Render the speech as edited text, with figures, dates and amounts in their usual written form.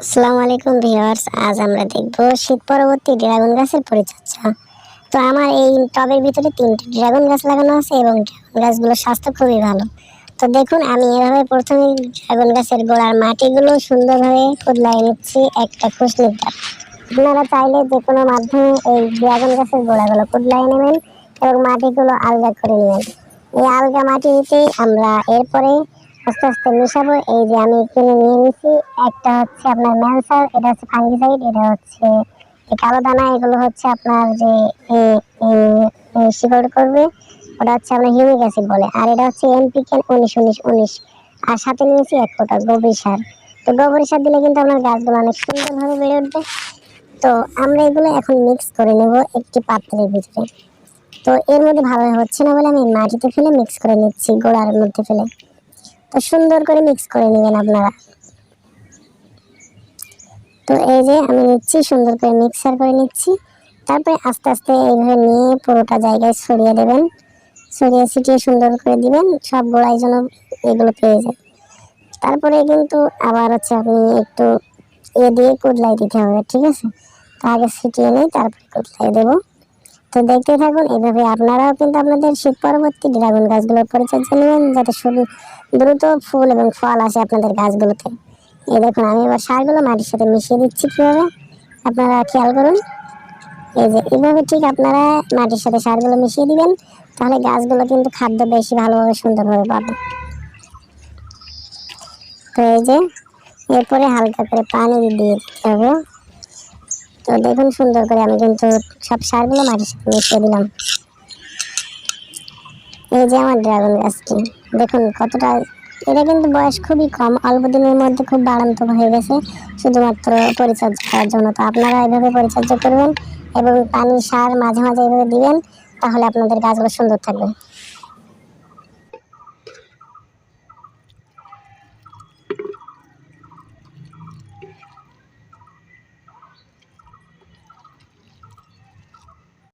আসসালামু আলাইকুম ভিউয়ার্স, আজ আমরা দেখব শীত পরবর্তী ড্রাগন গাছের পরিচর্যা। তো আমার এই টবের ভিতরে 3টি ড্রাগন গাছ লাগানো আছে এবং ড্রাগন গাছগুলোর স্বাস্থ্য খুবই ভালো। তো দেখুন, আমি এভাবে প্রথমে ড্রাগন গাছের গোড়ার মাটিগুলো সুন্দরভাবে কুঁদলাই নিচ্ছি একটা খুশনির দ্বারা। আপনারা চাইলে যে কোনো মাধ্যমে এই ড্রাগন গাছের গোড়াগুলো কুঁদলাই নেবেন এবং মাটিগুলো আলগা করে নেবেন। এই আলগা মাটি নিতেই আমরা এরপরে আস্তে আস্তে মিশাবো। এই যে আমি এখানে নিয়ে নিছি, একটা হচ্ছে আপনার ম্যানসার, এটা হচ্ছে ফাঙ্গিসাইড, এটা হচ্ছে কালো দানা, এগুলো হচ্ছে আপনার যে শিকড় করবে, ওটা হচ্ছে আপনার হিউমিক অ্যাসিড বলে। আর এটা হচ্ছে এনপিকে 19-19-19। আর সাথে নিয়েছি 1 কোটা গোবর সার। তো গোবর সার দিলে কিন্তু আপনার গাছগুলো অনেক সুন্দরভাবে বেড়ে উঠবে। তো আমরা এগুলো এখন মিক্স করে নেব একটি পাত্রের ভিতরে। তো এর মধ্যে ভালোভাবে হচ্ছে না বলে আমি মাটিতে ফেলে মিক্স করে নিচ্ছি, গোড়ার মধ্যে ফেলে। তো সুন্দর করে মিক্স করে নেবেন আপনারা। তো এই যে আমি নিচ্ছি, সুন্দর করে মিক্সার করে নিচ্ছি। তারপরে আস্তে আস্তে এইভাবে নিয়ে পুরোটা জায়গায় ছড়িয়ে দেবেন, ছড়িয়ে ছিটিয়ে সুন্দর করে দিবেন, সব গোড়ায় যেন এগুলো পেয়ে যায়। তারপরে কিন্তু আবার হচ্ছে আপনি একটু দিয়ে কুদলাই দিতে হবে, ঠিক আছে? তো আগে ছিটিয়ে নিই, তারপরে কুদলাই দেবো। তো দেখতে থাকুন, এভাবে আপনারাও কিন্তু আপনাদের শীত পরবর্তী ড্রাগন গাছগুলোর পরিচর্যা নেবেন, যাতে দ্রুত ফুল এবং ফল আসে আপনাদের গাছগুলোতে। এই দেখুন, আমি এবার সারগুলো মাটির সাথে মিশিয়ে দিচ্ছি কীভাবে, আপনারা খেয়াল করুন। এই যে এইভাবে ঠিক আপনারা মাটির সাথে সারগুলো মিশিয়ে দিবেন, তাহলে গাছগুলো কিন্তু খাদ্য বেশি ভালোভাবে সুন্দরভাবে পাবে। তো এই যে এরপরে হালকা করে পানি দিয়ে দিতে হবে। তো দেখুন, সুন্দর করে আমি কিন্তু সব সারগুলো মাটির সাথে মিশিয়ে দিলাম। এই যে আমার ড্রাগন গাছটি দেখুন কতটা, এটা কিন্তু বয়স খুবই কম, অল্প দিনের মধ্যে খুব বাড়ান্ত হয়ে গেছে শুধুমাত্র পরিচর্যা করার জন্য। তো আপনারা এভাবে পরিচর্যা করবেন এবং পানি সার মাঝে মাঝে এভাবে দিবেন, তাহলে আপনাদের গাছগুলো সুন্দর থাকবে।